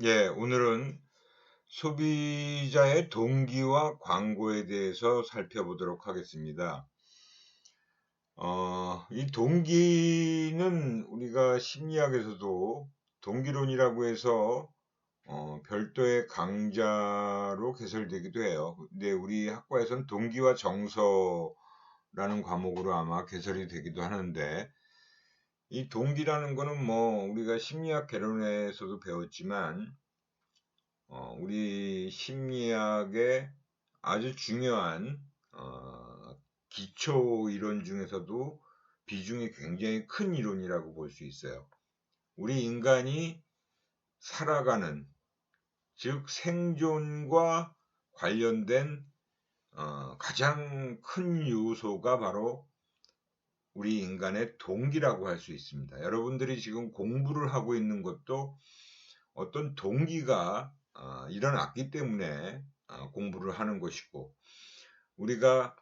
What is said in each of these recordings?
예, 오늘은 소비자의 동기와 광고에 대해서 살펴보도록 하겠습니다. 이 동기는 우리가 심리학에서도 동기론이라고 해서 별도의 강좌로 개설되기도 해요. 근데 우리 학과에서는 동기와 정서라는 과목으로 아마 개설이 되기도 하는데, 이 동기라는 거는 뭐 우리가 심리학 개론에서도 배웠지만 우리 심리학의 아주 중요한 기초 이론 중에서도 비중이 굉장히 큰 이론이라고 볼 수 있어요. 우리 인간이 살아가는, 즉 생존과 관련된 가장 큰 요소가 바로 우리 인간의 동기라고 할 수 있습니다. 여러분들이 지금 공부를 하고 있는 것도 어떤 동기가 일어났기 때문에 공부를 하는 것이고, 우리가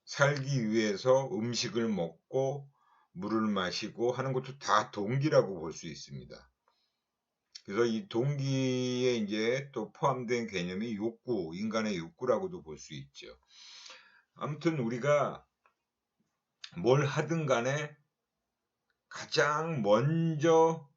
살기 위해서 음식을 먹고 물을 마시고 하는 것도 다 동기라고 볼 수 있습니다. 그래서 이 동기에 이제 또 포함된 개념이 욕구, 인간의 욕구라고도 볼 수 있죠. 아무튼 우리가 뭘 하든 간에 가장 먼저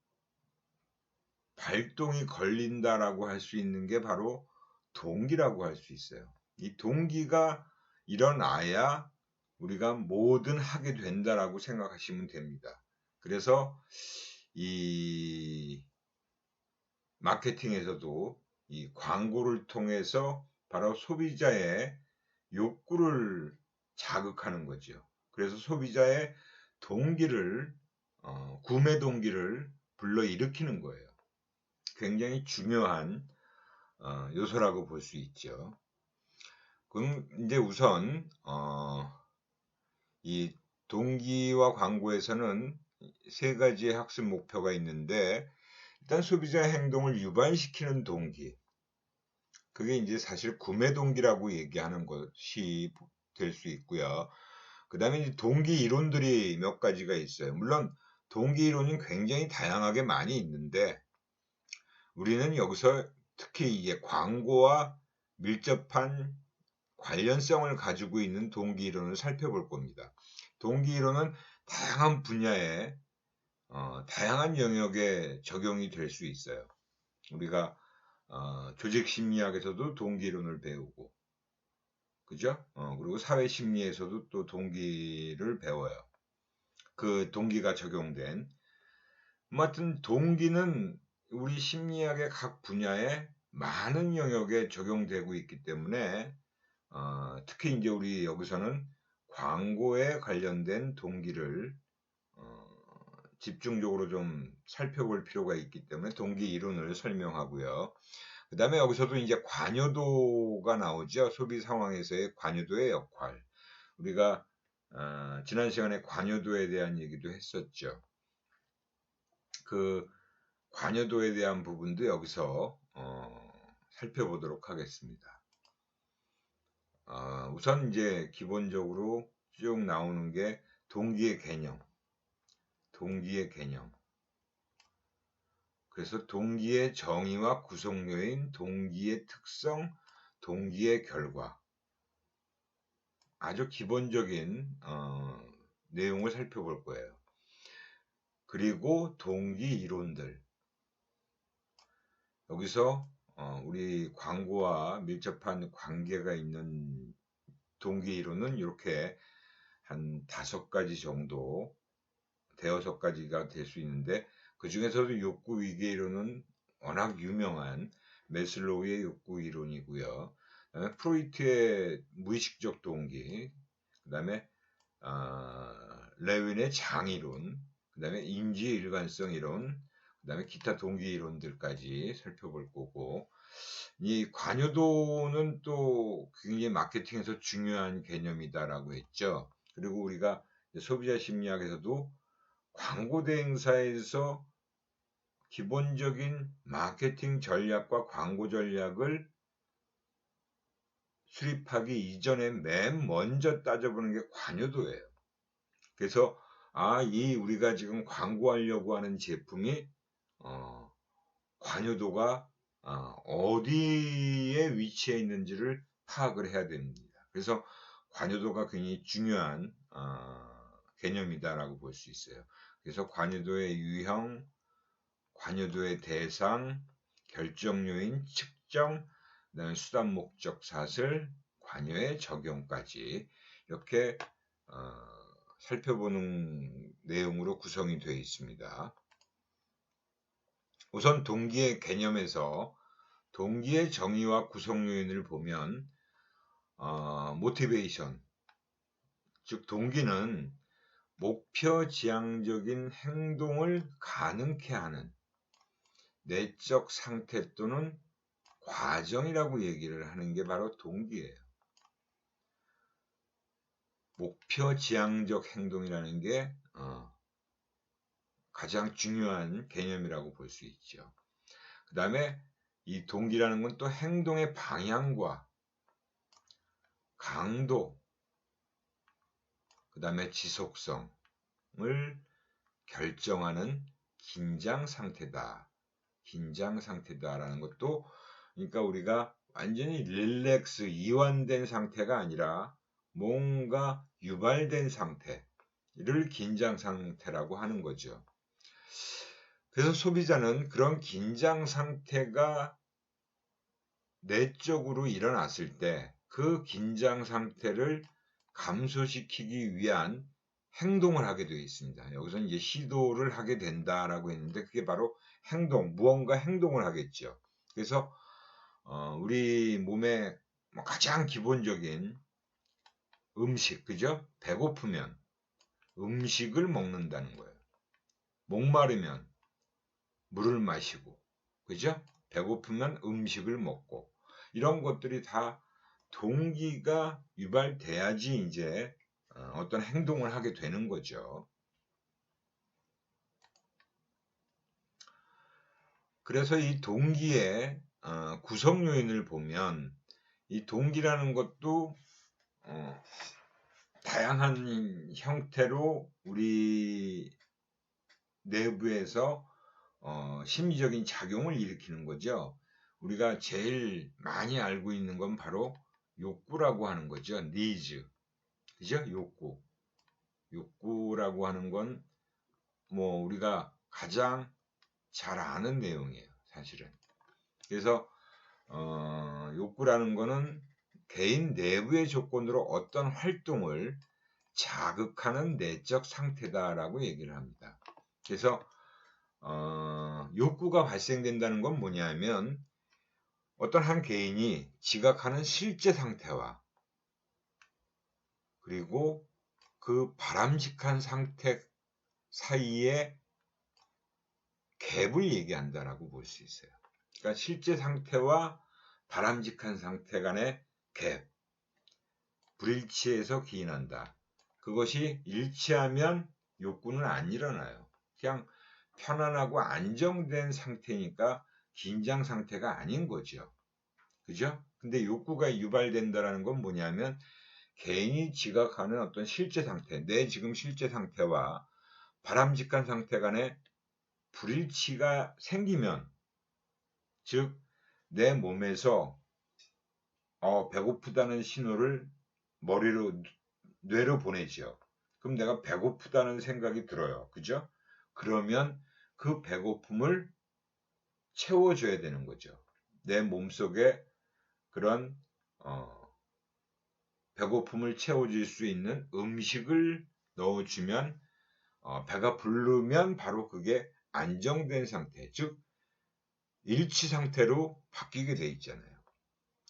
발동이 걸린다라고 할 수 있는 게 바로 동기라고 할 수 있어요. 이 동기가 일어나야 우리가 뭐든 하게 된다라고 생각하시면 됩니다. 그래서 이 마케팅에서도 이 광고를 통해서 바로 소비자의 욕구를 자극하는 거죠. 그래서 소비자의 동기를, 구매 동기를 불러일으키는 거예요. 굉장히 중요한 요소라고 볼 수 있죠. 그럼 이제 우선 이 동기와 광고에서는 세 가지의 학습 목표가 있는데, 일단 소비자의 행동을 유발시키는 동기, 그게 이제 사실 구매 동기라고 얘기하는 것이 될 수 있고요. 그 다음에 동기 이론들이 몇 가지가 있어요. 물론 동기 이론은 굉장히 다양하게 많이 있는데, 우리는 여기서 특히 이게 광고와 밀접한 관련성을 가지고 있는 동기 이론을 살펴볼 겁니다. 동기 이론은 다양한 분야에, 다양한 영역에 적용이 될 수 있어요. 우리가 조직 심리학에서도 동기 이론을 배우고, 그죠? 그리고 사회 심리에서도 또 동기를 배워요. 그 동기가 적용된. 하여튼 동기는 우리 심리학의 각 분야에 많은 영역에 적용되고 있기 때문에 특히 이제 우리 여기서는 광고에 관련된 동기를 집중적으로 좀 살펴볼 필요가 있기 때문에 동기 이론을 설명하고요. 그 다음에 여기서도 이제 관여도가 나오죠. 소비 상황에서의 관여도의 역할. 우리가 지난 시간에 관여도에 대한 얘기도 했었죠. 그 관여도에 대한 부분도 여기서 살펴보도록 하겠습니다. 우선 이제 기본적으로 쭉 나오는 게 동기의 개념. 그래서 동기의 정의와 구성요인, 동기의 특성, 동기의 결과. 아주 기본적인 내용을 살펴볼 거예요. 그리고 동기 이론들. 여기서 우리 광고와 밀접한 관계가 있는 동기 이론은 이렇게 한 5가지 정도, 대여섯 가지가 될 수 있는데, 그 중에서도 욕구 위계 이론은 워낙 유명한 메슬로우의 욕구 이론이고요. 그다음에 프로이트의 무의식적 동기, 그다음에 레윈의 장이론, 그다음에 인지 일관성 이론, 그다음에 기타 동기 이론들까지 살펴볼 거고, 이 관여도는 또 굉장히 마케팅에서 중요한 개념이다라고 했죠. 그리고 우리가 소비자 심리학에서도 광고 대행사에서 기본적인 마케팅 전략과 광고 전략을 수립하기 이전에 맨 먼저 따져보는 게 관여도예요. 그래서 이 우리가 지금 광고하려고 하는 제품이 관여도가 어디에 위치해 있는지를 파악을 해야 됩니다. 그래서 관여도가 굉장히 중요한 개념이다라고 볼 수 있어요. 그래서 관여도의 유형, 관여도의 대상, 결정 요인, 측정, 그다음에 수단 목적 사슬, 관여의 적용까지 이렇게 살펴보는 내용으로 구성이 되어 있습니다. 우선 동기의 개념에서 동기의 정의와 구성 요인을 보면 모티베이션, 즉 동기는 목표 지향적인 행동을 가능케 하는 내적 상태 또는 과정이라고 얘기를 하는 게 바로 동기예요. 목표 지향적 행동이라는 게 가장 중요한 개념이라고 볼 수 있죠. 그 다음에 이 동기라는 건 또 행동의 방향과 강도, 그 다음에 지속성을 결정하는 긴장 상태다라는 것도, 그러니까 우리가 완전히 릴렉스, 이완된 상태가 아니라 뭔가 유발된 상태를 긴장 상태라고 하는 거죠. 그래서 소비자는 그런 긴장 상태가 내적으로 일어났을 때 그 긴장 상태를 감소시키기 위한 행동을 하게 되어 있습니다. 여기서 이제 시도를 하게 된다라고 했는데 그게 바로 행동, 무언가 행동을 하겠죠. 그래서 우리 몸의 가장 기본적인 음식, 그죠? 배고프면 음식을 먹는다는 거예요. 목마르면 물을 마시고, 그죠? 배고프면 음식을 먹고, 이런 것들이 다 동기가 유발돼야지 이제 어떤 행동을 하게 되는 거죠. 그래서 이 동기의 구성 요인을 보면 이 동기라는 것도 다양한 형태로 우리 내부에서 심리적인 작용을 일으키는 거죠. 우리가 제일 많이 알고 있는 건 바로 욕구라고 하는 거죠. 니즈. 그죠? 욕구라고 하는 건 뭐 우리가 가장 잘 아는 내용이에요. 사실은. 그래서 욕구라는 거는 개인 내부의 조건으로 어떤 활동을 자극하는 내적 상태다라고 얘기를 합니다. 그래서 욕구가 발생된다는 건 뭐냐면 어떤 한 개인이 지각하는 실제 상태와 그리고 그 바람직한 상태 사이에 갭을 얘기한다라고 볼 수 있어요. 그러니까 실제 상태와 바람직한 상태 간의 갭, 불일치해서 기인한다. 그것이 일치하면 욕구는 안 일어나요. 그냥 편안하고 안정된 상태니까 긴장 상태가 아닌 거죠. 그죠? 근데 욕구가 유발된다는 건 뭐냐면 개인이 지각하는 어떤 실제 상태, 내 지금 실제 상태와 바람직한 상태 간의 불일치가 생기면, 즉 내 몸에서 배고프다는 신호를 뇌로 보내죠. 그럼 내가 배고프다는 생각이 들어요. 그죠? 그러면 그 배고픔을 채워줘야 되는 거죠. 내 몸속에 그런 배고픔을 채워줄 수 있는 음식을 넣어주면 배가 부르면 바로 그게 안정된 상태, 즉 일치 상태로 바뀌게 돼 있잖아요.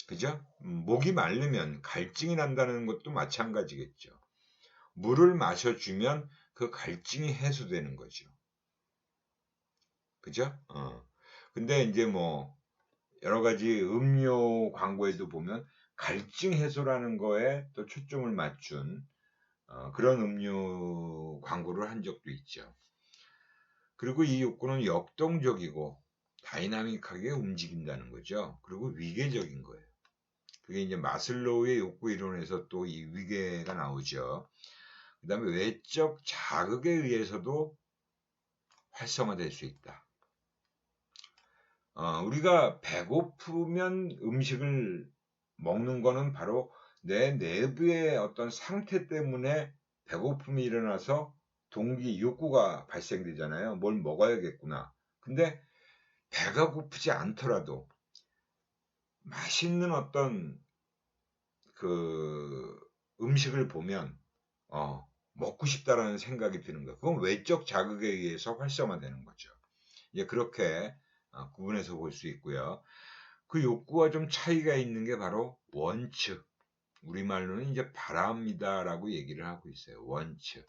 그죠? 목이 마르면 갈증이 난다는 것도 마찬가지겠죠. 물을 마셔주면 그 갈증이 해소되는 거죠. 그죠? 근데 이제 뭐 여러 가지 음료 광고에도 보면 갈증 해소라는 거에 또 초점을 맞춘 그런 음료 광고를 한 적도 있죠. 그리고 이 욕구는 역동적이고 다이나믹하게 움직인다는 거죠. 그리고 위계적인 거예요. 그게 이제 마슬로우의 욕구 이론에서 또 이 위계가 나오죠. 그 다음에 외적 자극에 의해서도 활성화될 수 있다. 우리가 배고프면 음식을 먹는 거는 바로 내 내부의 어떤 상태 때문에 배고픔이 일어나서 동기, 욕구가 발생되잖아요. 뭘 먹어야겠구나. 근데 배가 고프지 않더라도 맛있는 어떤 그 음식을 보면 먹고 싶다라는 생각이 드는 거예요. 그건 외적 자극에 의해서 활성화되는 거죠. 이제 그렇게 구분해서 볼 수 있고요. 그 욕구와 좀 차이가 있는 게 바로 원츠. 우리말로는 이제 바람이다라고 얘기를 하고 있어요. 원츠.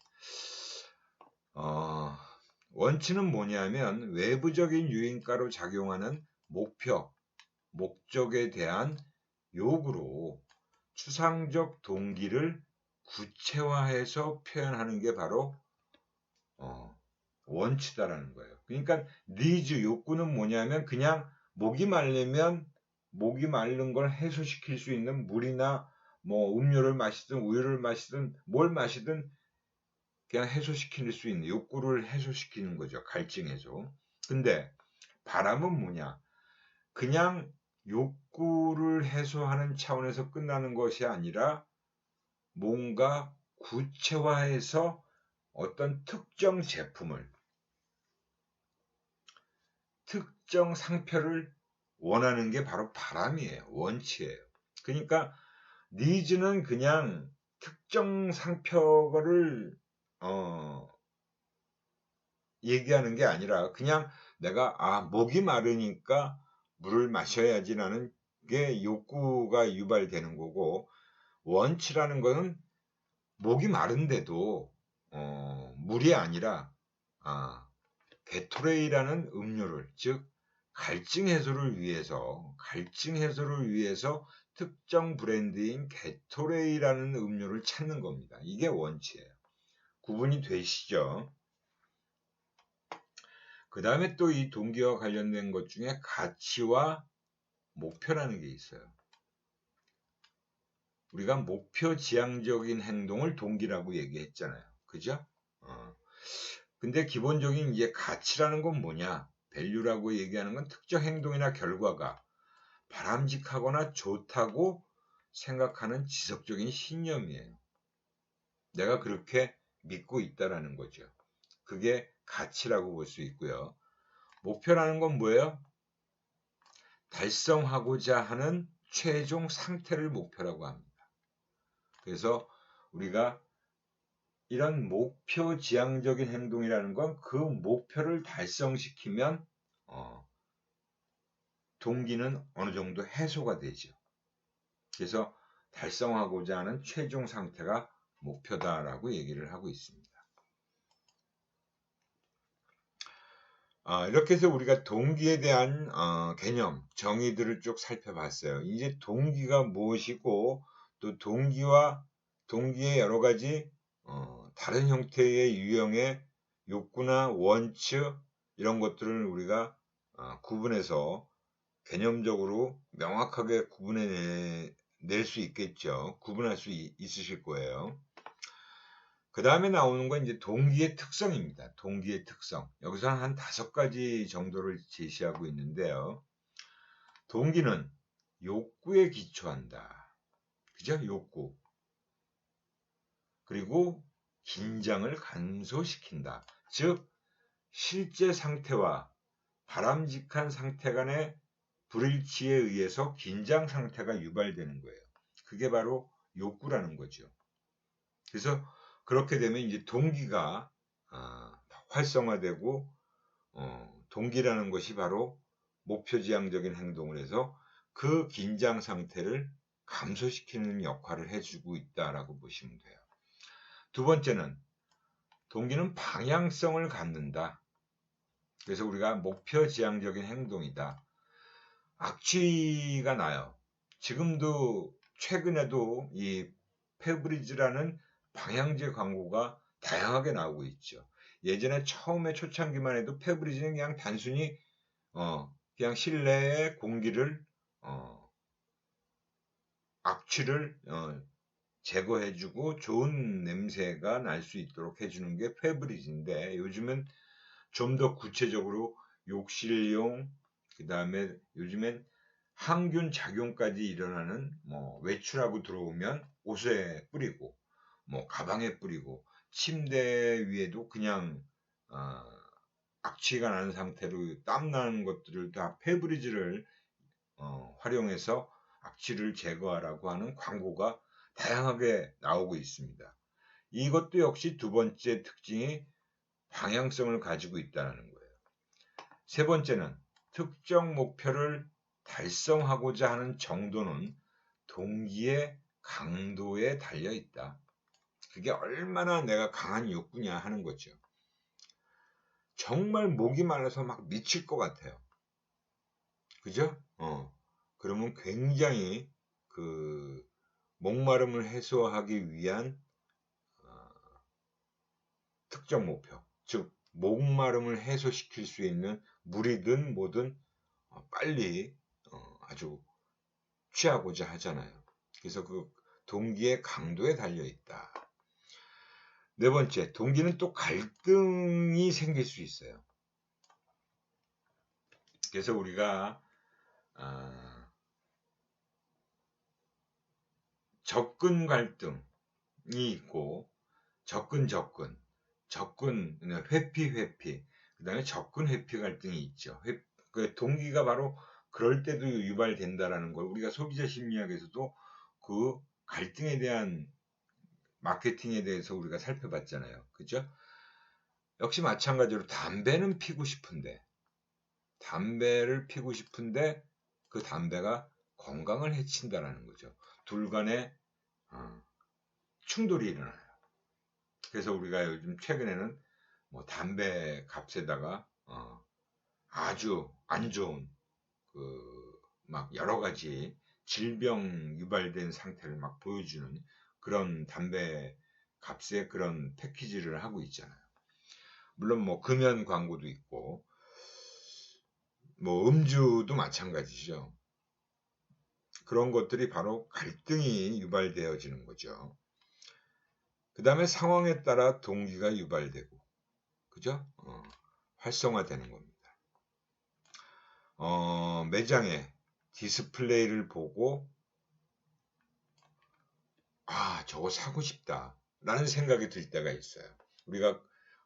원츠는 뭐냐면 외부적인 유인가로 작용하는 목표, 목적에 대한 욕구로 추상적 동기를 구체화해서 표현하는 게 바로 원치다라는 거예요. 그러니까 니즈, 욕구는 뭐냐면 그냥 목이 마르면 목이 마른 걸 해소시킬 수 있는 물이나 뭐 음료를 마시든 우유를 마시든 뭘 마시든 그냥 해소시킬 수 있는 욕구를 해소시키는 거죠. 갈증 해소. 근데 바람은 뭐냐? 그냥 욕구를 해소하는 차원에서 끝나는 것이 아니라 뭔가 구체화해서 어떤 특정 제품을, 특정 상표를 원하는 게 바로 바람이에요. 원치예요. 그러니까 니즈는 그냥 특정 상표를 얘기하는 게 아니라 그냥 내가 목이 마르니까 물을 마셔야지라는 게 욕구가 유발되는 거고, 원치라는 거는 목이 마른데도 물이 아니라 게토레이라는 음료를, 즉 갈증 해소를 위해서 특정 브랜드인 게토레이라는 음료를 찾는 겁니다. 이게 원치예요. 구분이 되시죠? 그 다음에 또 이 동기와 관련된 것 중에 가치와 목표라는 게 있어요. 우리가 목표 지향적인 행동을 동기라고 얘기했잖아요. 그죠? 근데 기본적인 이제 가치라는 건 뭐냐? 밸류라고 얘기하는 건 특정 행동이나 결과가 바람직하거나 좋다고 생각하는 지속적인 신념이에요. 내가 그렇게 믿고 있다라는 거죠. 그게 가치라고 볼 수 있고요. 목표라는 건 뭐예요? 달성하고자 하는 최종 상태를 목표라고 합니다. 그래서 우리가 이런 목표 지향적인 행동이라는 건 그 목표를 달성시키면 동기는 어느 정도 해소가 되죠. 그래서 달성하고자 하는 최종 상태가 목표다라고 얘기를 하고 있습니다. 이렇게 해서 우리가 동기에 대한 개념, 정의들을 쭉 살펴봤어요. 이제 동기가 무엇이고 또 동기의 여러 가지 다른 형태의 유형의 욕구나 원츠 이런 것들을 우리가 구분해서 개념적으로 명확하게 구분해낼 수 있겠죠. 구분할 수 있으실 거예요. 그 다음에 나오는 건 이제 동기의 특성입니다. 동기의 특성. 여기서 한 5가지 정도를 제시하고 있는데요. 동기는 욕구에 기초한다. 그죠? 욕구. 그리고 긴장을 감소시킨다. 즉, 실제 상태와 바람직한 상태 간의 불일치에 의해서 긴장 상태가 유발되는 거예요. 그게 바로 욕구라는 거죠. 그래서 그렇게 되면 이제 동기가 활성화되고 동기라는 것이 바로 목표지향적인 행동을 해서 그 긴장 상태를 감소시키는 역할을 해주고 있다라고 보시면 돼요. 두 번째는 동기는 방향성을 갖는다. 그래서 우리가 목표지향적인 행동이다. 악취가 나요. 지금도 최근에도 이 페브리즈라는 방향제 광고가 다양하게 나오고 있죠. 예전에 처음에 초창기만 해도 페브리즈는 그냥 단순히 그냥 실내의 공기를 악취를 제거해주고 좋은 냄새가 날 수 있도록 해주는 게 페브리즈인데 요즘은 좀 더 구체적으로 욕실용 그 다음에 요즘엔 항균 작용까지 일어나는 뭐 외출하고 들어오면 옷에 뿌리고 뭐 가방에 뿌리고 침대 위에도 그냥 악취가 나는 상태로 땀 나는 것들을 다 페브리즈를 활용해서 악취를 제거하라고 하는 광고가 다양하게 나오고 있습니다. 이것도 역시 두 번째 특징이 방향성을 가지고 있다는 거예요. 세 번째는 특정 목표를 달성하고자 하는 정도는 동기의 강도에 달려 있다. 그게 얼마나 내가 강한 욕구냐 하는 거죠. 정말 목이 말라서 막 미칠 것 같아요. 그죠? 그러면 굉장히 그 목마름을 해소하기 위한 특정 목표, 즉 목마름을 해소시킬 수 있는 물이든 뭐든 빨리 아주 취하고자 하잖아요. 그래서 그 동기의 강도에 달려 있다. 네 번째, 동기는 또 갈등이 생길 수 있어요. 그래서 우리가 접근 갈등이 있고 접근, 회피, 그 다음에 접근 회피 갈등이 있죠. 그 동기가 바로 그럴 때도 유발된다라는 걸 우리가 소비자 심리학에서도 그 갈등에 대한 마케팅에 대해서 우리가 살펴봤잖아요. 그죠? 역시 마찬가지로 담배를 피고 싶은데 그 담배가 건강을 해친다라는 거죠. 둘 간에 충돌이 일어나요. 그래서 우리가 요즘 최근에는 뭐 담배 값에다가 아주 안 좋은 막 여러 가지 질병 유발된 상태를 막 보여주는 그런 담배 값의 그런 패키지를 하고 있잖아요. 물론 뭐 금연 광고도 있고 뭐 음주도 마찬가지죠. 그런 것들이 바로 갈등이 유발되어지는 거죠. 그 다음에 상황에 따라 동기가 유발되고, 그죠? 활성화되는 겁니다. 매장에 디스플레이를 보고, 저거 사고 싶다. 라는 생각이 들 때가 있어요. 우리가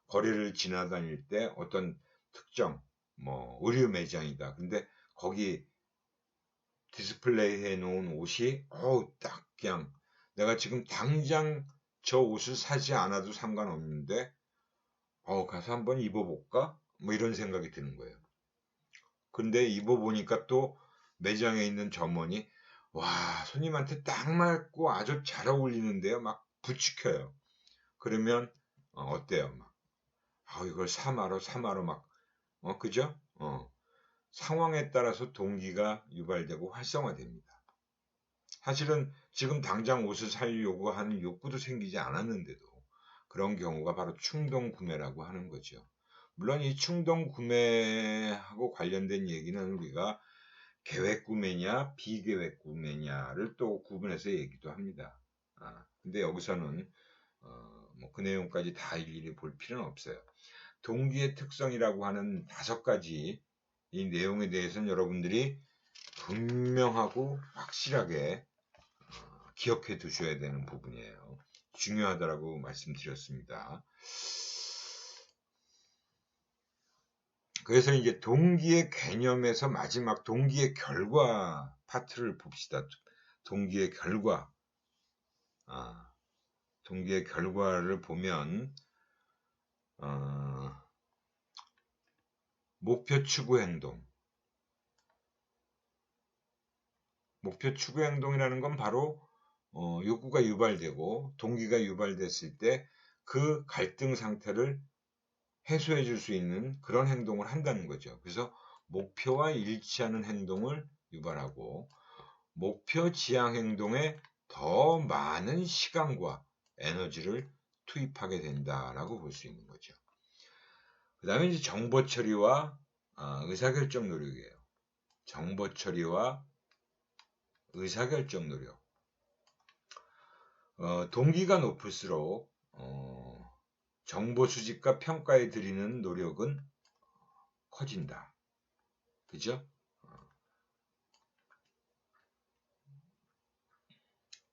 거리를 지나다닐 때 어떤 특정, 뭐, 의류 매장이다. 근데 거기 디스플레이 해 놓은 옷이, 딱 그냥 내가 지금 당장 저 옷을 사지 않아도 상관없는데, 가서 한번 입어볼까? 뭐 이런 생각이 드는 거예요. 근데 입어보니까 또 매장에 있는 점원이, 손님한테 딱 맞고 아주 잘 어울리는데요. 막 부추켜요. 그러면, 어때요? 막, 이걸 사마로 막, 그죠? 상황에 따라서 동기가 유발되고 활성화됩니다. 사실은 지금 당장 옷을 사려고 하는 욕구도 생기지 않았는데도 그런 경우가 바로 충동 구매라고 하는 거죠. 물론 이 충동 구매하고 관련된 얘기는 우리가 계획 구매냐 비계획 구매냐를 또 구분해서 얘기도 합니다. 근데 여기서는 뭐 그 내용까지 다 일일이 볼 필요는 없어요. 동기의 특성이라고 하는 5가지 이 내용에 대해서는 여러분들이 분명하고 확실하게 기억해 두셔야 되는 부분이에요. 중요하다라고 말씀드렸습니다. 그래서 이제 동기의 개념에서 마지막 동기의 결과 파트를 봅시다. 동기의 결과. 동기의 결과를 보면 목표 추구 행동. 목표 추구 행동이라는 건 바로 욕구가 유발되고 동기가 유발됐을 때 그 갈등 상태를 해소해 줄 수 있는 그런 행동을 한다는 거죠. 그래서 목표와 일치하는 행동을 유발하고 목표 지향 행동에 더 많은 시간과 에너지를 투입하게 된다라고 볼 수 있는 거죠. 그 다음에 이제 정보 처리와 의사결정 노력이에요. 정보 처리와 의사결정 노력. 동기가 높을수록 정보 수집과 평가에 들이는 노력은 커진다. 그죠?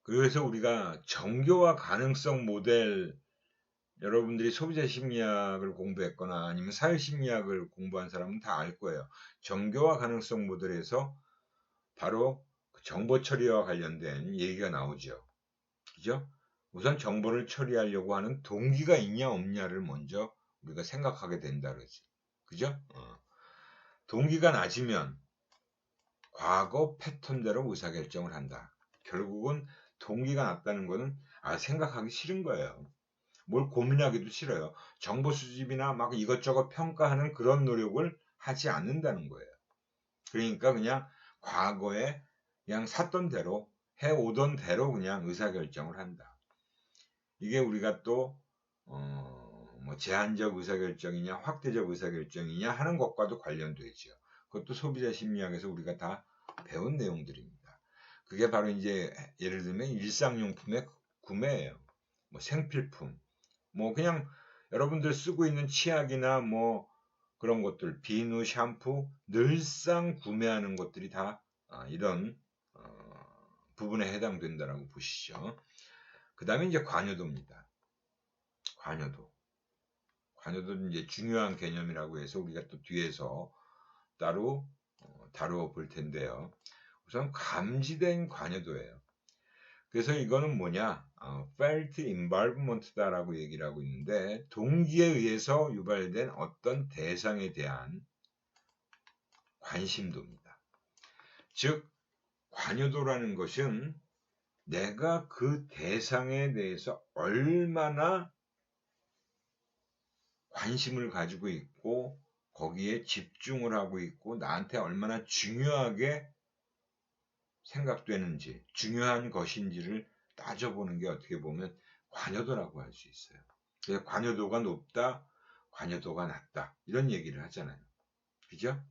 그래서 우리가 정교와 가능성 모델, 여러분들이 소비자 심리학을 공부했거나 아니면 사회 심리학을 공부한 사람은 다 알 거예요. 정교와 가능성 모델에서 바로 정보 처리와 관련된 얘기가 나오죠. 그죠? 우선 정보를 처리하려고 하는 동기가 있냐 없냐를 먼저 우리가 생각하게 된다 그러지. 그죠? 동기가 낮으면 과거 패턴대로 의사결정을 한다. 결국은 동기가 낮다는 거는 생각하기 싫은 거예요. 뭘 고민하기도 싫어요. 정보 수집이나 막 이것저것 평가하는 그런 노력을 하지 않는다는 거예요. 그러니까 그냥 과거에 그냥 샀던 대로 해오던 대로 그냥 의사결정을 한다. 이게 우리가 또 뭐 제한적 의사결정이냐 확대적 의사결정이냐 하는 것과도 관련되죠. 그것도 소비자 심리학에서 우리가 다 배운 내용들입니다. 그게 바로 이제 예를 들면 일상용품의 구매예요. 뭐 생필품, 뭐 그냥 여러분들 쓰고 있는 치약이나 뭐 그런 것들, 비누, 샴푸, 늘상 구매하는 것들이 다 이런 부분에 해당된다라고 보시죠. 그 다음에 이제 관여도입니다. 관여도 이제 중요한 개념이라고 해서 우리가 또 뒤에서 따로 다루어 볼 텐데요. 우선 감지된 관여도예요. 그래서 이거는 뭐냐? felt involvement다라고 얘기를 하고 있는데 동기에 의해서 유발된 어떤 대상에 대한 관심도입니다. 즉 관여도라는 것은 내가 그 대상에 대해서 얼마나 관심을 가지고 있고 거기에 집중을 하고 있고 나한테 얼마나 중요하게 생각되는지 중요한 것인지를 따져보는 게 어떻게 보면 관여도라고 할 수 있어요. 그래서 관여도가 높다, 관여도가 낮다 이런 얘기를 하잖아요. 그죠?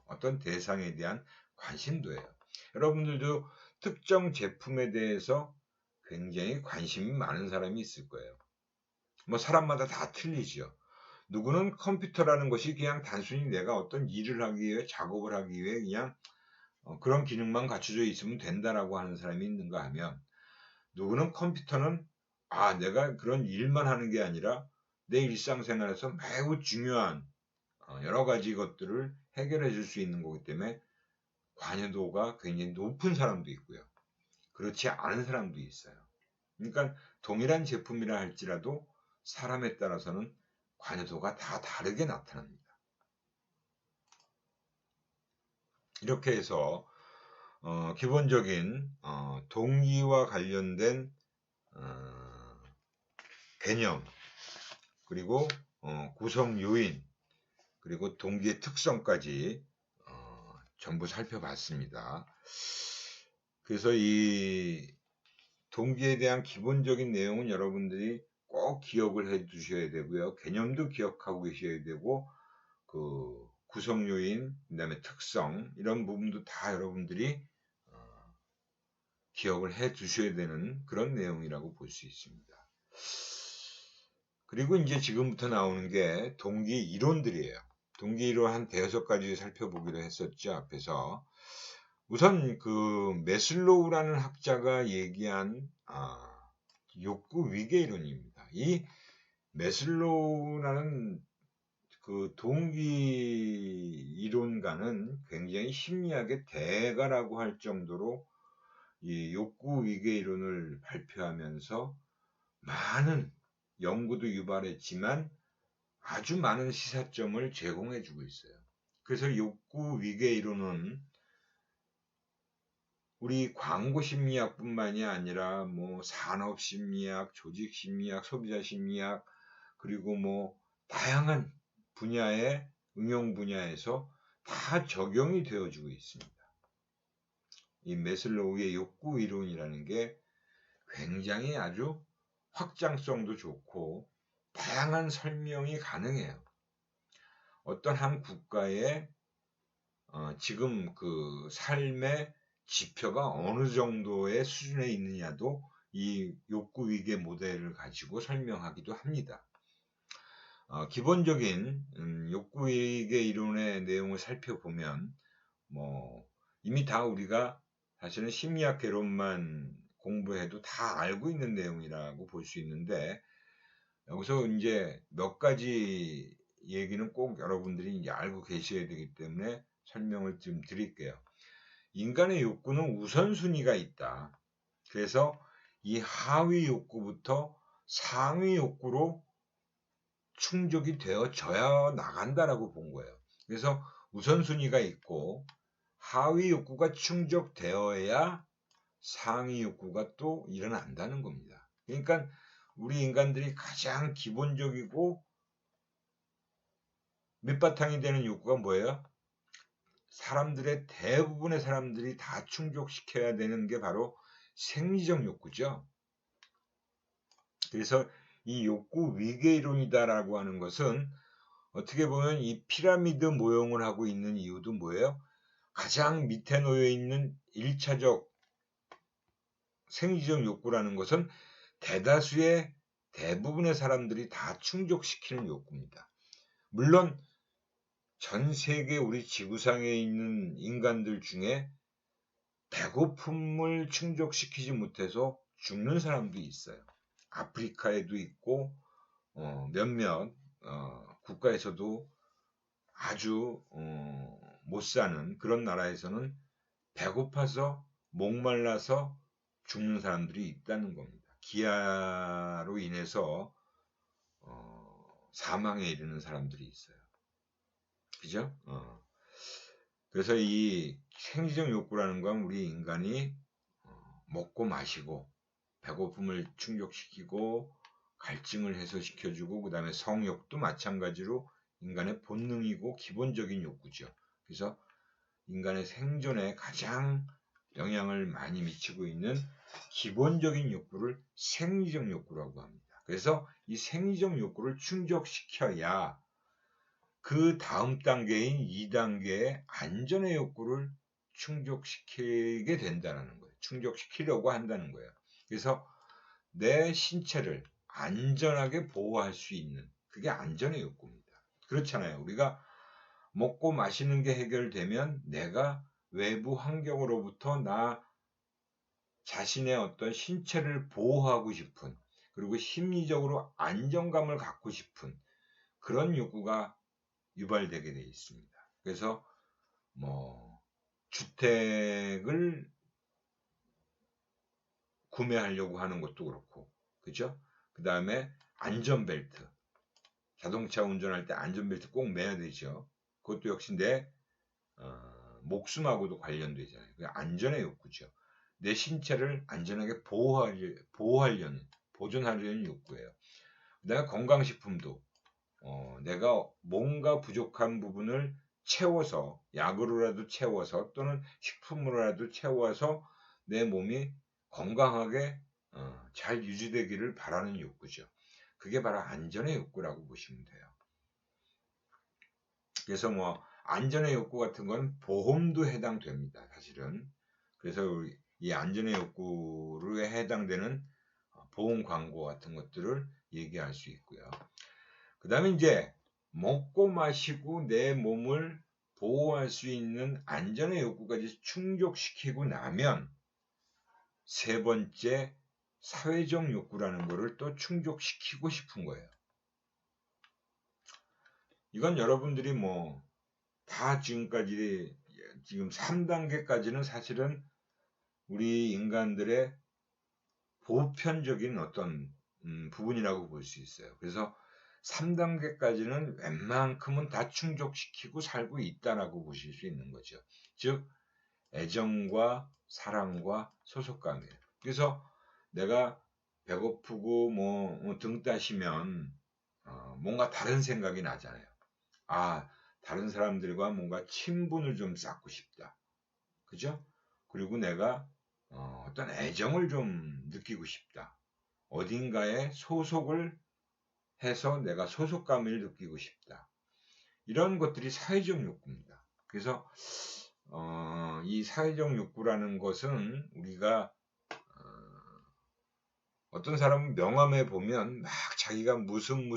어떤 대상에 대한 관심도예요. 여러분들도 특정 제품에 대해서 굉장히 관심이 많은 사람이 있을 거예요. 뭐 사람마다 다 틀리죠. 누구는 컴퓨터라는 것이 그냥 단순히 내가 어떤 일을 하기 위해 작업을 하기 위해 그냥 그런 기능만 갖춰져 있으면 된다라고 하는 사람이 있는가 하면 누구는 컴퓨터는 내가 그런 일만 하는 게 아니라 내 일상생활에서 매우 중요한 여러 가지 것들을 해결해 줄 수 있는 거기 때문에 관여도가 굉장히 높은 사람도 있고요. 그렇지 않은 사람도 있어요. 그러니까 동일한 제품이라 할지라도 사람에 따라서는 관여도가 다 다르게 나타납니다. 이렇게 해서 기본적인 동기와 관련된 개념, 그리고 구성 요인, 그리고 동기의 특성까지 전부 살펴봤습니다. 그래서 이 동기에 대한 기본적인 내용은 여러분들이 꼭 기억을 해 두셔야 되고요. 개념도 기억하고 계셔야 되고 그 구성 요인, 그다음에 특성 이런 부분도 다 여러분들이 기억을 해 두셔야 되는 그런 내용이라고 볼 수 있습니다. 그리고 이제 지금부터 나오는 게 동기 이론들이에요. 동기 이론 한 5가지 살펴보기로 했었죠, 앞에서. 우선 그 메슬로우라는 학자가 얘기한 욕구 위계 이론입니다. 이 메슬로우라는 그 동기 이론가는 굉장히 심리학의 대가라고 할 정도로 이 욕구 위계 이론을 발표하면서 많은 연구도 유발했지만 아주 많은 시사점을 제공해 주고 있어요. 그래서 욕구 위계 이론은 우리 광고 심리학뿐만이 아니라 뭐 산업 심리학, 조직 심리학, 소비자 심리학, 그리고 뭐 다양한 분야의 응용 분야에서 다 적용이 되어지고 있습니다. 이 메슬로우의 욕구 이론이라는 게 굉장히 아주 확장성도 좋고 다양한 설명이 가능해요. 어떤 한 국가의 지금 그 삶의 지표가 어느 정도의 수준에 있느냐도 이 욕구 위계 모델을 가지고 설명하기도 합니다. 기본적인 욕구 위계 이론의 내용을 살펴보면 뭐 이미 다 우리가 사실은 심리학 개론만 공부해도 다 알고 있는 내용이라고 볼 수 있는데, 여기서 이제 몇 가지 얘기는 꼭 여러분들이 이제 알고 계셔야 되기 때문에 설명을 좀 드릴게요. 인간의 욕구는 우선순위가 있다. 그래서 이 하위 욕구부터 상위 욕구로 충족이 되어져야 나간다라고 본 거예요. 그래서 우선순위가 있고 하위 욕구가 충족되어야 상위 욕구가 또 일어난다는 겁니다. 그러니까 우리 인간들이 가장 기본적이고 밑바탕이 되는 욕구가 뭐예요? 사람들의 대부분의 사람들이 다 충족시켜야 되는 게 바로 생리적 욕구죠. 그래서 이 욕구 위계 이론이다라고 하는 것은 어떻게 보면 이 피라미드 모형을 하고 있는 이유도 뭐예요? 가장 밑에 놓여 있는 1차적 생리적 욕구라는 것은 대다수의 대부분의 사람들이 다 충족시키는 욕구입니다. 물론 전 세계 우리 지구상에 있는 인간들 중에 배고픔을 충족시키지 못해서 죽는 사람도 있어요. 아프리카에도 있고 몇몇 국가에서도 아주 못 사는 그런 나라에서는 배고파서 목말라서 죽는 사람들이 있다는 겁니다. 기아로 인해서 사망에 이르는 사람들이 있어요. 그죠? 그래서 이 생리적 욕구라는 건 우리 인간이 먹고 마시고 배고픔을 충족시키고 갈증을 해소시켜주고 그 다음에 성욕도 마찬가지로 인간의 본능이고 기본적인 욕구죠. 그래서 인간의 생존에 가장 영향을 많이 미치고 있는 기본적인 욕구를 생리적 욕구라고 합니다. 그래서 이 생리적 욕구를 충족시켜야 그 다음 단계인 2단계의 안전의 욕구를 충족시키게 된다는 거예요. 충족시키려고 한다는 거예요. 그래서 내 신체를 안전하게 보호할 수 있는 그게 안전의 욕구입니다. 그렇잖아요. 우리가 먹고 마시는 게 해결되면 내가 외부 환경으로부터 나 자신의 어떤 신체를 보호하고 싶은 그리고 심리적으로 안정감을 갖고 싶은 그런 욕구가 유발되게 되어 있습니다. 그래서 주택을 구매하려고 하는 것도 그렇고, 그죠? 그 다음에 안전벨트, 자동차 운전할 때 안전벨트 꼭 매야 되죠. 그것도 역시 내 목숨하고도 관련되잖아요. 안전의 욕구죠. 내 신체를 안전하게 보호하려는, 보존하려는 욕구예요. 그 다음에 건강식품도 내가 뭔가 부족한 부분을 채워서 약으로라도 채워서 또는 식품으로라도 채워서 내 몸이 건강하게 잘 유지되기를 바라는 욕구죠. 그게 바로 안전의 욕구라고 보시면 돼요. 그래서 안전의 욕구 같은 건 보험도 해당됩니다. 사실은. 그래서 이 안전의 욕구에 해당되는 보험 광고 같은 것들을 얘기할 수 있고요. 그 다음에 이제 먹고 마시고 내 몸을 보호할 수 있는 안전의 욕구까지 충족시키고 나면 세 번째 사회적 욕구라는 것을 또 충족시키고 싶은 거예요. 이건 여러분들이 다 지금 3단계까지는 사실은 우리 인간들의 보편적인 어떤 부분이라고 볼 수 있어요. 그래서 3단계까지는 웬만큼은 다 충족시키고 살고 있다라고 보실 수 있는 거죠. 즉 애정과 사랑과 소속감이에요. 그래서 내가 배고프고 등 따시면 뭔가 다른 생각이 나잖아요. 다른 사람들과 뭔가 친분을 좀 쌓고 싶다. 그죠? 그리고 내가 어떤 애정을 좀 느끼고 싶다. 어딘가에 소속을 해서 내가 소속감을 느끼고 싶다. 이런 것들이 사회적 욕구입니다. 그래서 이 사회적 욕구라는 것은 우리가 어떤 사람은 명함에 보면 막 자기가 무슨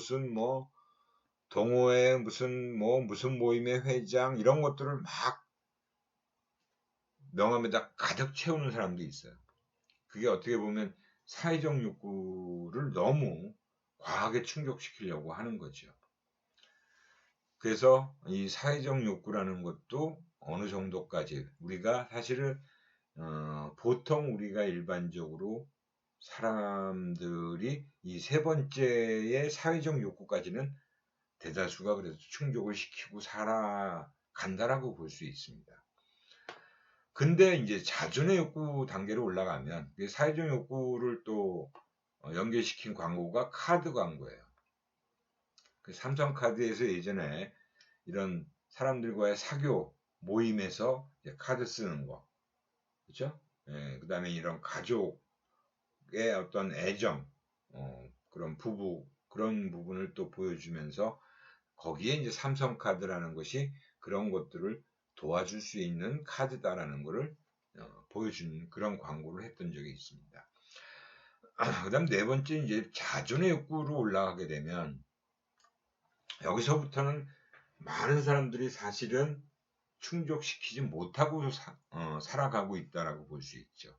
동호회 무슨 모임의 회장 이런 것들을 막 명함에다 가득 채우는 사람도 있어요. 그게 어떻게 보면 사회적 욕구를 너무 과하게 충족시키려고 하는 거죠. 그래서 이 사회적 욕구라는 것도 어느 정도까지 우리가 사실은 보통 우리가 일반적으로 사람들이 이 세 번째의 사회적 욕구까지는 대다수가 그래서 충족을 시키고 살아간다라고 볼 수 있습니다. 근데 이제 자존의 욕구 단계로 올라가면 사회적 욕구를 또 연계시킨 광고가 카드 광고예요. 그 삼성카드에서 예전에 이런 사람들과의 사교 모임에서 카드 쓰는 거, 그렇죠? 예, 그다음에 이런 가족의 어떤 애정, 그런 부부 그런 부분을 또 보여주면서 거기에 이제 삼성카드라는 것이 그런 것들을 도와줄 수 있는 카드다라는 것을 보여주는 그런 광고를 했던 적이 있습니다. 그다음 네 번째 이제 자존의 욕구로 올라가게 되면 여기서부터는 많은 사람들이 사실은 충족시키지 못하고 살아가고 있다라고 볼 수 있죠.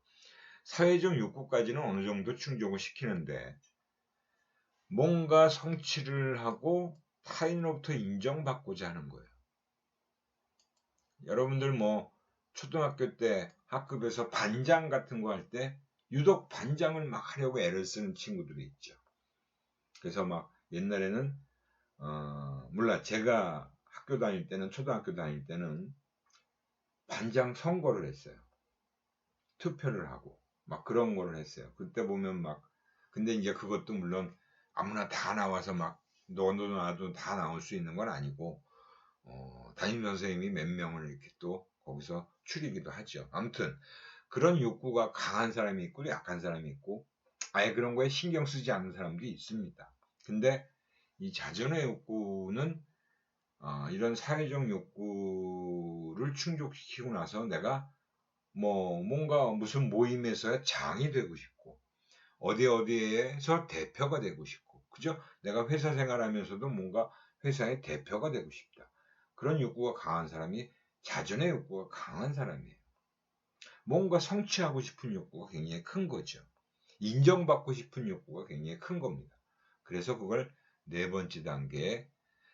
사회적 욕구까지는 어느 정도 충족을 시키는데 뭔가 성취를 하고 타인으로부터 인정받고자 하는 거예요. 여러분들 뭐 초등학교 때 학급에서 반장 같은 거 할 때 유독 반장을 막 하려고 애를 쓰는 친구들이 있죠. 그래서 막 옛날에는 몰라 제가 학교 다닐 때는 초등학교 다닐 때는 반장 선거를 했어요. 투표를 하고 막 그런 거를 했어요. 그때 보면 막 근데 이제 그것도 물론 아무나 다 나와서 막 너도 나도 다 나올 수 있는 건 아니고 담임 선생님이 몇 명을 이렇게 또 거기서 추리기도 하죠. 아무튼 그런 욕구가 강한 사람이 있고 약한 사람이 있고 아예 그런 거에 신경 쓰지 않는 사람도 있습니다. 근데 이 자존의 욕구는 이런 사회적 욕구를 충족시키고 나서 내가 뭐 뭔가 무슨 모임에서의 장이 되고 싶고 어디에서 대표가 되고 싶고 그죠? 내가 회사 생활하면서도 뭔가 회사의 대표가 되고 싶다. 그런 욕구가 강한 사람이 자존의 욕구가 강한 사람이에요. 뭔가 성취하고 싶은 욕구가 굉장히 큰 거죠. 인정받고 싶은 욕구가 굉장히 큰 겁니다. 그래서 그걸 네 번째 단계의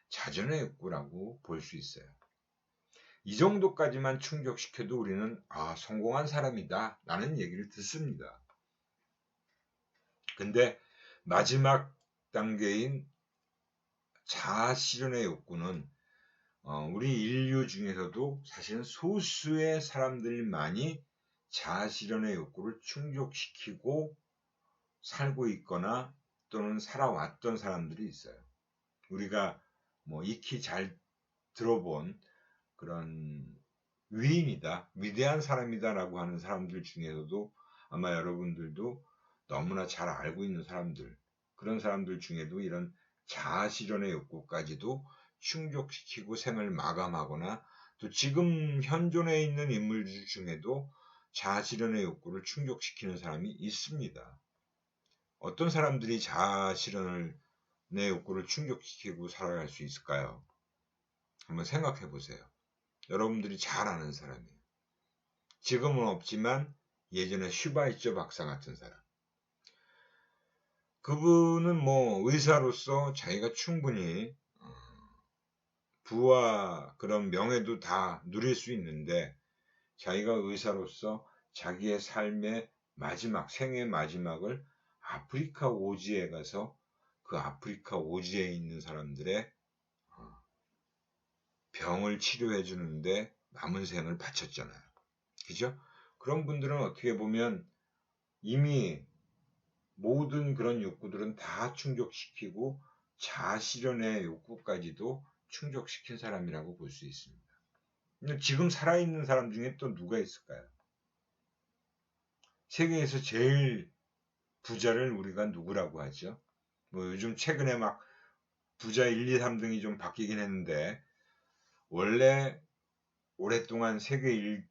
자존의 욕구라고 볼 수 있어요. 이 정도까지만 충족시켜도 우리는 성공한 사람이다 라는 얘기를 듣습니다. 근데 마지막 단계인 자아실현의 욕구는 우리 인류 중에서도 사실은 소수의 사람들만이 자아실현의 욕구를 충족시키고 살고 있거나 또는 살아왔던 사람들이 있어요. 우리가 뭐 익히 잘 들어본 그런 위인이다, 위대한 사람이다라고 하는 사람들 중에서도 아마 여러분들도 너무나 잘 알고 있는 사람들, 그런 사람들 중에도 이런 자아실현의 욕구까지도 충족시키고 생을 마감하거나 또 지금 현존에 있는 인물들 중에도 자아실현의 욕구를 충족시키는 사람이 있습니다. 어떤 사람들이 자아실현의 욕구를 충족시키고 살아갈 수 있을까요? 한번 생각해 보세요. 여러분들이 잘 아는 사람이에요. 지금은 없지만 예전에 슈바이처 박사 같은 사람. 그분은 뭐 의사로서 자기가 충분히 부와 그런 명예도 다 누릴 수 있는데 자기가 의사로서 자기의 삶의 마지막, 생의 마지막을 아프리카 오지에 가서 그 아프리카 오지에 있는 사람들의 병을 치료해 주는데 남은 생을 바쳤잖아요. 그죠? 그런 분들은 어떻게 보면 이미 모든 그런 욕구들은 다 충족시키고 자아실현의 욕구까지도 충족시킨 사람이라고 볼 수 있습니다. 근데 지금 살아있는 사람 중에 또 누가 있을까요? 세계에서 제일 부자를 우리가 누구라고 하죠? 뭐 요즘 최근에 막 부자 1, 2, 3등이 좀 바뀌긴 했는데 원래 오랫동안 세계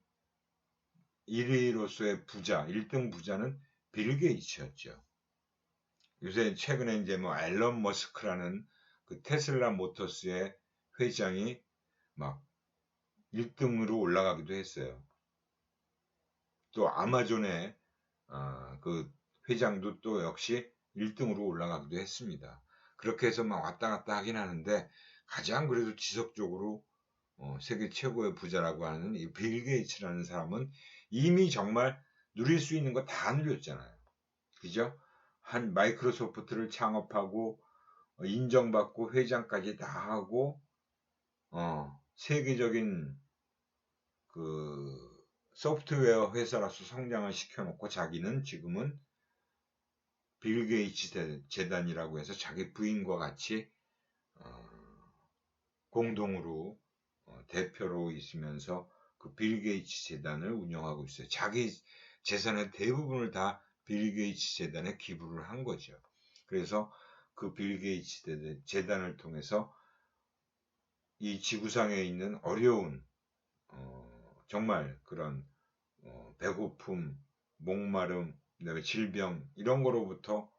1위로서의 부자, 1등 부자는 빌 게이츠였죠. 요새 최근에 이제 뭐 앨런 머스크라는 그 테슬라 모터스의 회장이 막 1등으로 올라가기도 했어요. 또 아마존의 그 회장도 또 역시 1등으로 올라가기도 했습니다. 그렇게 해서 막 왔다 갔다 하긴 하는데 가장 그래도 지속적으로 세계 최고의 부자라고 하는 이 빌 게이츠라는 사람은 이미 정말 누릴 수 있는 거 다 누렸잖아요. 그죠? 한 마이크로소프트를 창업하고 인정받고 회장까지 다 하고 세계적인 그 소프트웨어 회사로서 성장을 시켜놓고 자기는 지금은 빌 게이츠 재단이라고 해서 자기 부인과 같이 공동으로 대표로 있으면서 그 빌 게이츠 재단을 운영하고 있어요. 자기 재산의 대부분을 다 빌 게이츠 재단에 기부를 한 거죠. 그래서 그 빌 게이츠 재단을 통해서 이 지구상에 있는 어려운 정말 그런 배고픔, 목마름, 질병 이런 거로부터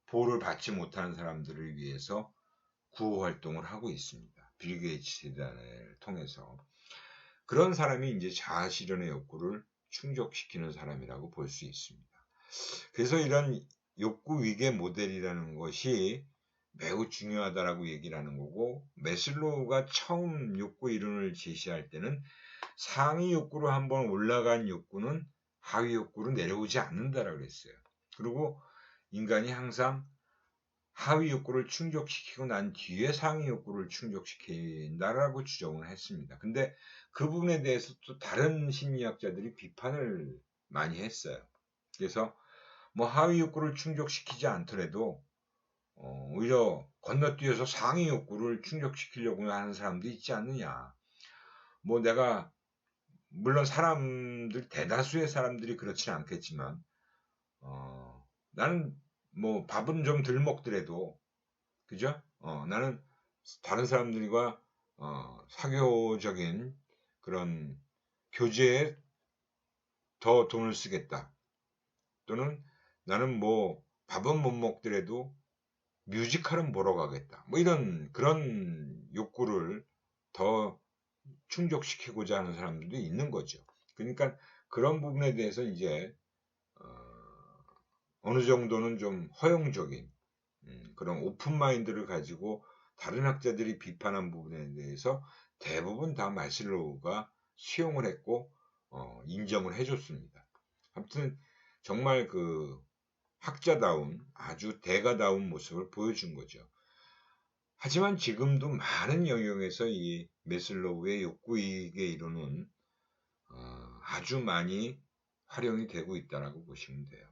보호를 받지 못하는 사람들을 위해서 구호 활동을 하고 있습니다. 빌 게이츠 재단을 통해서. 그런 사람이 이제 자아실현의 욕구를 충족시키는 사람이라고 볼 수 있습니다. 그래서 이런 욕구 위계 모델이라는 것이 매우 중요하다라고 얘기를 하는 거고, 매슬로우가 처음 욕구 이론을 제시할 때는 상위 욕구로 한번 올라간 욕구는 하위 욕구로 내려오지 않는다라고 그랬어요. 그리고 인간이 항상 하위 욕구를 충족시키고 난 뒤에 상위 욕구를 충족시킨다라고 주장을 했습니다. 근데 그 부분에 대해서 또 다른 심리학자들이 비판을 많이 했어요. 그래서 뭐 하위 욕구를 충족시키지 않더라도 오히려 건너뛰어서 상위 욕구를 충족시키려고 하는 사람도 있지 않느냐. 뭐 내가 물론 사람들 대다수의 사람들이 그렇지는 않겠지만 나는 뭐 밥은 좀 덜 먹더라도 그죠? 나는 다른 사람들과 사교적인 그런 교제에 더 돈을 쓰겠다. 또는 나는 뭐 밥은 못 먹더라도 뮤지컬은 보러 가겠다. 뭐 이런 그런 욕구를 더 충족시키고자 하는 사람들도 있는 거죠. 그러니까 그런 부분에 대해서 이제 어느 정도는 좀 허용적인 그런 오픈 마인드를 가지고 다른 학자들이 비판한 부분에 대해서 대부분 다 마슬로우가 수용을 했고 인정을 해줬습니다. 아무튼 정말 그 학자다운 아주 대가다운 모습을 보여준 거죠. 하지만 지금도 많은 영역에서 이 매슬로우의 욕구이익의 이론은 아주 많이 활용이 되고 있다고 보시면 돼요.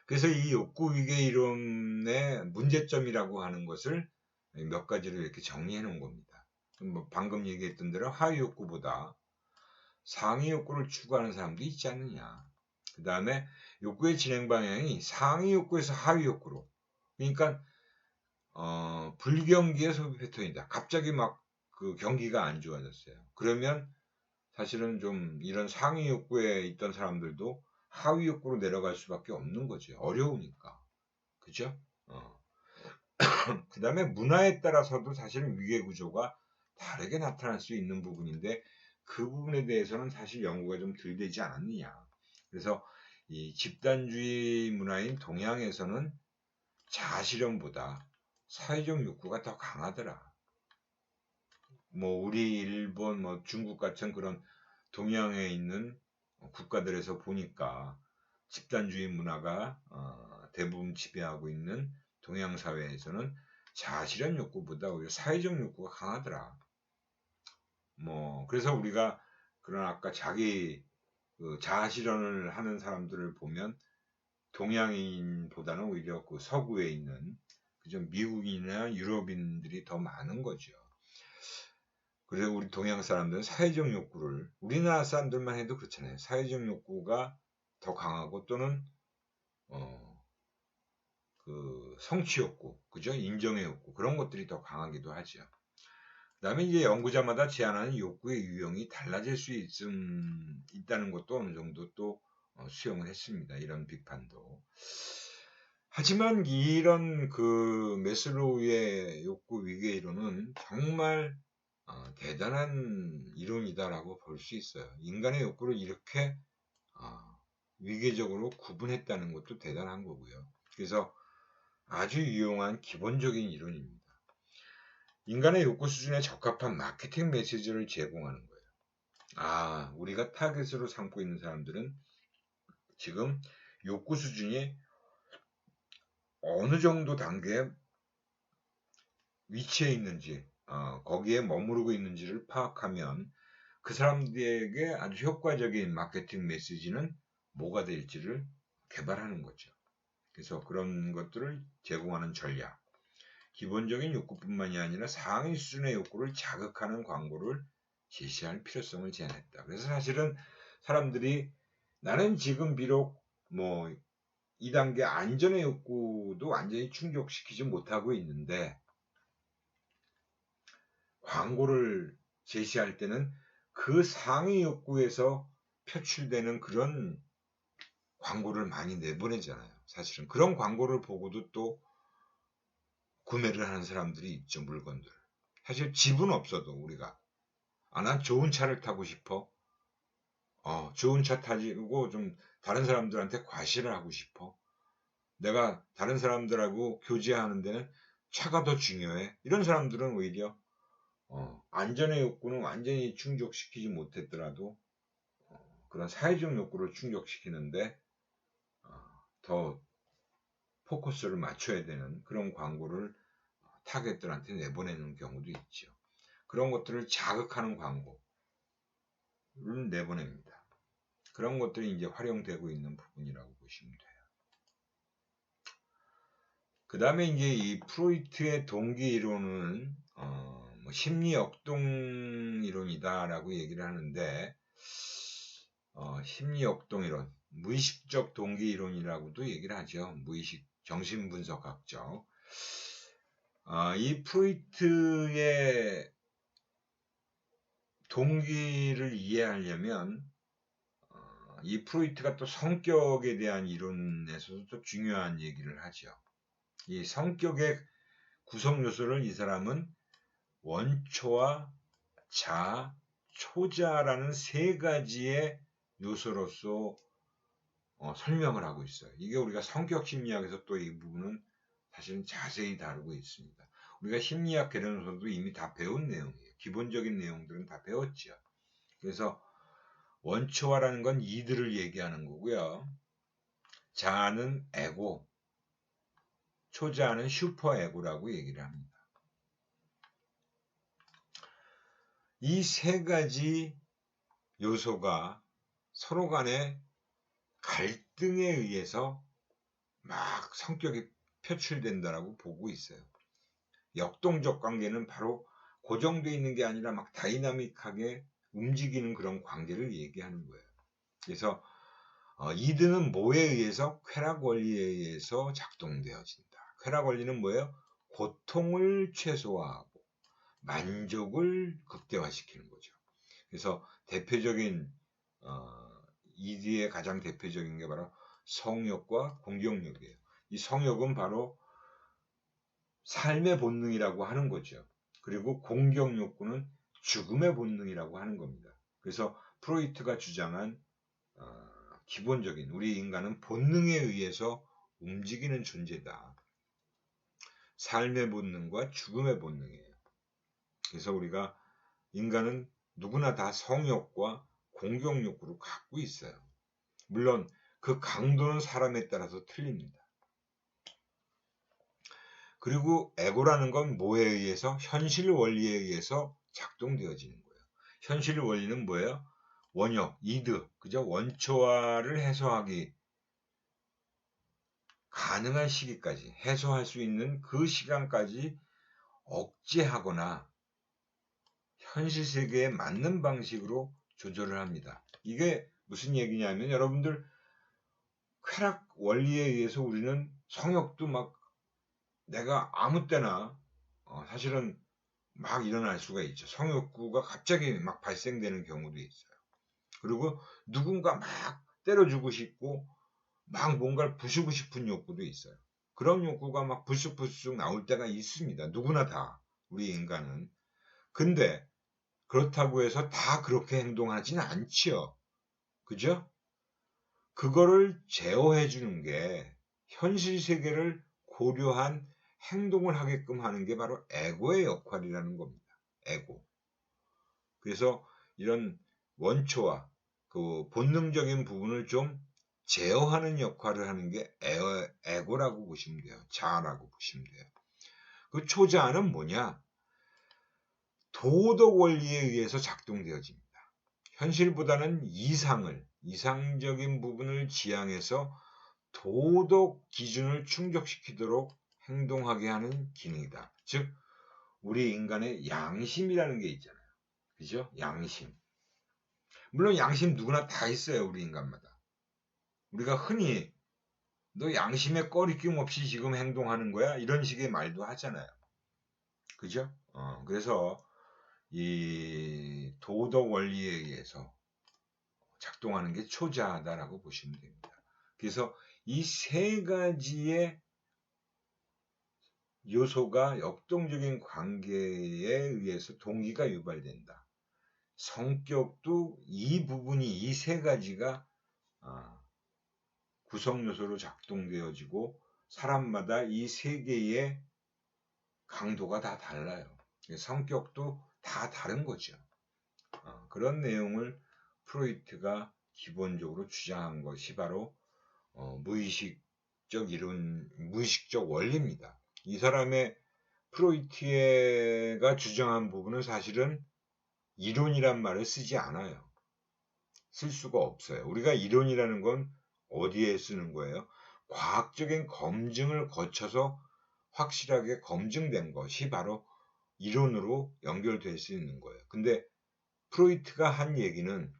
그래서 이 욕구위계 이론의 문제점이라고 하는 것을 몇 가지로 이렇게 정리해 놓은 겁니다. 뭐 방금 얘기했던 대로 하위 욕구보다 상위 욕구를 추구하는 사람도 있지 않느냐. 그 다음에 욕구의 진행 방향이 상위 욕구에서 하위 욕구로. 그러니까 불경기의 소비 패턴이다. 갑자기 막 그 경기가 안 좋아졌어요. 그러면 사실은 좀 이런 상위 욕구에 있던 사람들도 하위 욕구로 내려갈 수밖에 없는 거죠. 어려우니까. 그죠? 그 다음에 문화에 따라서도 사실은 위계 구조가 다르게 나타날 수 있는 부분인데 그 부분에 대해서는 사실 연구가 좀 덜 되지 않았느냐. 그래서 이 집단주의 문화인 동양에서는 자아실현보다 사회적 욕구가 더 강하더라. 뭐 우리 일본, 뭐 중국 같은 그런 동양에 있는 국가들에서 보니까 집단주의 문화가 대부분 지배하고 있는 동양 사회에서는 자아실현 욕구보다 오히려 사회적 욕구가 강하더라. 뭐 그래서 우리가 그런 아까 자기 그 자아실현을 하는 사람들을 보면 동양인보다는 오히려 그 서구에 있는 그죠 미국인이나 유럽인들이 더 많은 거죠. 그래서 우리 동양 사람들은 사회적 욕구를 우리나라 사람들만 해도 그렇잖아요. 사회적 욕구가 더 강하고 또는 그 성취 욕구, 그죠? 인정의 욕구 그런 것들이 더 강하기도 하죠. 그다음에 이제 연구자마다 제안하는 욕구의 유형이 달라질 수 있다는 것도 어느 정도 또 수용을 했습니다. 이런 비판도. 하지만 이런 그 매슬로우의 욕구 위계 이론은 정말 대단한 이론이다라고 볼 수 있어요. 인간의 욕구를 이렇게 위계적으로 구분했다는 것도 대단한 거고요. 그래서 아주 유용한 기본적인 이론입니다. 인간의 욕구 수준에 적합한 마케팅 메시지를 제공하는 거예요. 우리가 타겟으로 삼고 있는 사람들은 지금 욕구 수준이 어느 정도 단계에 위치해 있는지, 거기에 머무르고 있는지를 파악하면 그 사람들에게 아주 효과적인 마케팅 메시지는 뭐가 될지를 개발하는 거죠. 그래서 그런 것들을 제공하는 전략, 기본적인 욕구뿐만이 아니라 상위 수준의 욕구를 자극하는 광고를 제시할 필요성을 제안했다. 그래서 사실은 사람들이 나는 지금 비록 2단계 안전의 욕구도 완전히 충족시키지 못하고 있는데 광고를 제시할 때는 그 상위 욕구에서 표출되는 그런 광고를 많이 내보내잖아요. 사실은 그런 광고를 보고도 또 구매를 하는 사람들이 있죠. 물건들. 사실 집은 없어도 우리가 난 좋은 차를 타고 싶어. 좋은 차 타고 좀 다른 사람들한테 과시를 하고 싶어. 내가 다른 사람들하고 교제하는 데는 차가 더 중요해. 이런 사람들은 오히려 안전의 욕구는 완전히 충족시키지 못했더라도 그런 사회적 욕구를 충족시키는데 더 포커스를 맞춰야 되는 그런 광고를 타겟들한테 내보내는 경우도 있죠. 그런 것들을 자극하는 광고를 내보냅니다. 그런 것들이 이제 활용되고 있는 부분이라고 보시면 돼요. 그 다음에 이제 이 프로이트의 동기 이론은 심리 역동 이론이다라고 얘기를 하는데 심리 역동 이론, 무의식적 동기 이론이라고도 얘기를 하죠. 무의식 정신분석학적. 이 프로이트의 동기를 이해하려면 이 프로이트가 또 성격에 대한 이론에서도 또 중요한 얘기를 하죠. 이 성격의 구성 요소를 이 사람은 원초와 자, 초자라는 세 가지의 요소로서 설명을 하고 있어요. 이게 우리가 성격 심리학에서 또 이 부분은 사실은 자세히 다루고 있습니다. 우리가 심리학 개론에서도 이미 다 배운 내용이에요. 기본적인 내용들은 다 배웠죠. 그래서 원초화라는 건 이들을 얘기하는 거고요. 자아는 에고, 초자아는 슈퍼에고라고 얘기를 합니다. 이 세 가지 요소가 서로 간의 갈등에 의해서 막 성격이 표출된다라고 보고 있어요. 역동적 관계는 바로 고정되어 있는 게 아니라 막 다이나믹하게 움직이는 그런 관계를 얘기하는 거예요. 그래서 이드는 뭐에 의해서? 쾌락 원리에 의해서 작동되어진다. 쾌락 원리는 뭐예요? 고통을 최소화하고 만족을 극대화시키는 거죠. 그래서 대표적인 이드의 가장 대표적인 게 바로 성욕과 공격욕이에요. 이 성욕은 바로 삶의 본능이라고 하는 거죠. 그리고 공격욕구는 죽음의 본능이라고 하는 겁니다. 그래서 프로이트가 주장한 기본적인 우리 인간은 본능에 의해서 움직이는 존재다. 삶의 본능과 죽음의 본능이에요. 그래서 우리가 인간은 누구나 다 성욕과 공격욕구를 갖고 있어요. 물론 그 강도는 사람에 따라서 틀립니다. 그리고 에고라는 건 뭐에 의해서? 현실 원리에 의해서 작동되어지는 거예요. 현실 원리는 뭐예요? 원역, 이드, 그죠? 원초화를 해소하기 가능한 시기까지 해소할 수 있는 그 시간까지 억제하거나 현실 세계에 맞는 방식으로 조절을 합니다. 이게 무슨 얘기냐면 여러분들 쾌락 원리에 의해서 우리는 성욕도 막 내가 아무 때나 사실은 막 일어날 수가 있죠. 성욕구가 갑자기 막 발생되는 경우도 있어요. 그리고 누군가 막 때려주고 싶고 막 뭔가를 부수고 싶은 욕구도 있어요. 그런 욕구가 막 불쑥불쑥 나올 때가 있습니다. 누구나 다 우리 인간은. 근데 그렇다고 해서 다 그렇게 행동하지는 않지요. 그죠? 그거를 제어해 주는 게 현실 세계를 고려한 행동을 하게끔 하는 게 바로 에고의 역할이라는 겁니다. 에고. 그래서 이런 원초와 그 본능적인 부분을 좀 제어하는 역할을 하는 게 에고라고 보시면 돼요. 자아라고 보시면 돼요. 그 초자아는 뭐냐? 도덕 원리에 의해서 작동되어집니다. 현실보다는 이상적인 부분을 지향해서 도덕 기준을 충족시키도록 행동하게 하는 기능이다. 즉, 우리 인간의 양심이라는 게 있잖아요. 그죠? 양심. 물론 양심 누구나 다 있어요. 우리 인간마다. 우리가 흔히 너 양심에 꺼리낌 없이 지금 행동하는 거야? 이런 식의 말도 하잖아요. 그죠? 그래서 이 도덕 원리에 의해서 작동하는 게 초자다라고 보시면 됩니다. 그래서 이 세 가지의 요소가 역동적인 관계에 의해서 동기가 유발된다. 성격도 이 부분이 이 세 가지가 구성 요소로 작동되어지고 사람마다 이 세 개의 강도가 다 달라요. 성격도 다 다른 거죠. 그런 내용을 프로이트가 기본적으로 주장한 것이 바로 무의식적 이론, 무의식적 원리입니다. 이 사람의 프로이트가 주장한 부분은 사실은 이론이란 말을 쓰지 않아요. 쓸 수가 없어요. 우리가 이론이라는 건 어디에 쓰는 거예요? 과학적인 검증을 거쳐서 확실하게 검증된 것이 바로 이론으로 연결될 수 있는 거예요. 근데 프로이트가 한 얘기는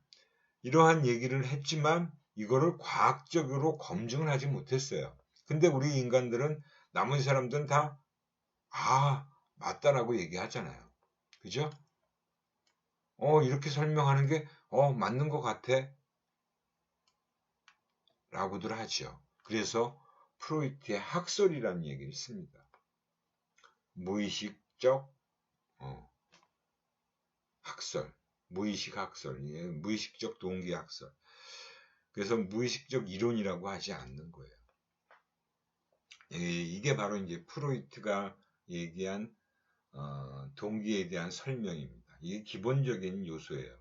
이러한 얘기를 했지만 이거를 과학적으로 검증을 하지 못했어요. 근데 우리 인간들은 나머지 사람들은 다 맞다라고 얘기하잖아요. 그죠? 이렇게 설명하는 게 맞는 것 같아 라고들 하죠. 그래서 프로이트의 학설이라는 얘기를 씁니다. 무의식적 학설, 무의식 학설, 무의식적 동기 학설. 그래서 무의식적 이론이라고 하지 않는 거예요. 이게 바로 이제 프로이트가 얘기한 동기에 대한 설명입니다. 이게 기본적인 요소예요.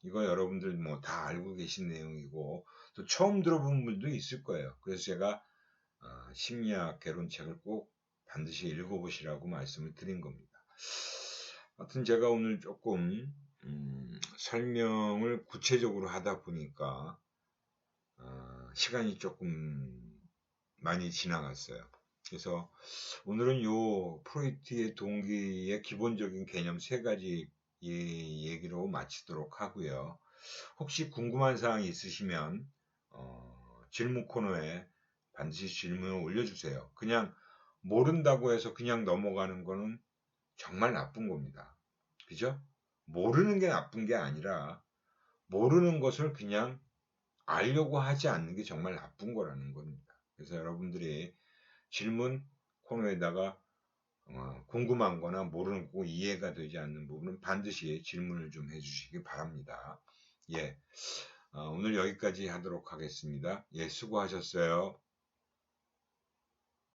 이거 여러분들 뭐 다 알고 계신 내용이고 또 처음 들어본 분도 있을 거예요. 그래서 제가 심리학 개론책을 꼭 반드시 읽어보시라고 말씀을 드린 겁니다. 하여튼 제가 오늘 조금 설명을 구체적으로 하다 보니까 시간이 조금 많이 지나갔어요. 그래서 오늘은 요 프로이트의 동기의 기본적인 개념 세 가지 얘기로 마치도록 하고요. 혹시 궁금한 사항이 있으시면 질문 코너에 반드시 질문을 올려주세요. 그냥 모른다고 해서 그냥 넘어가는 거는 정말 나쁜 겁니다. 그죠? 모르는 게 나쁜 게 아니라 모르는 것을 그냥 알려고 하지 않는 게 정말 나쁜 거라는 겁니다. 그래서 여러분들이 질문 코너에다가 궁금한 거나 모르는 거 이해가 되지 않는 부분은 반드시 질문을 좀 해주시기 바랍니다. 예, 오늘 여기까지 하도록 하겠습니다. 예, 수고하셨어요.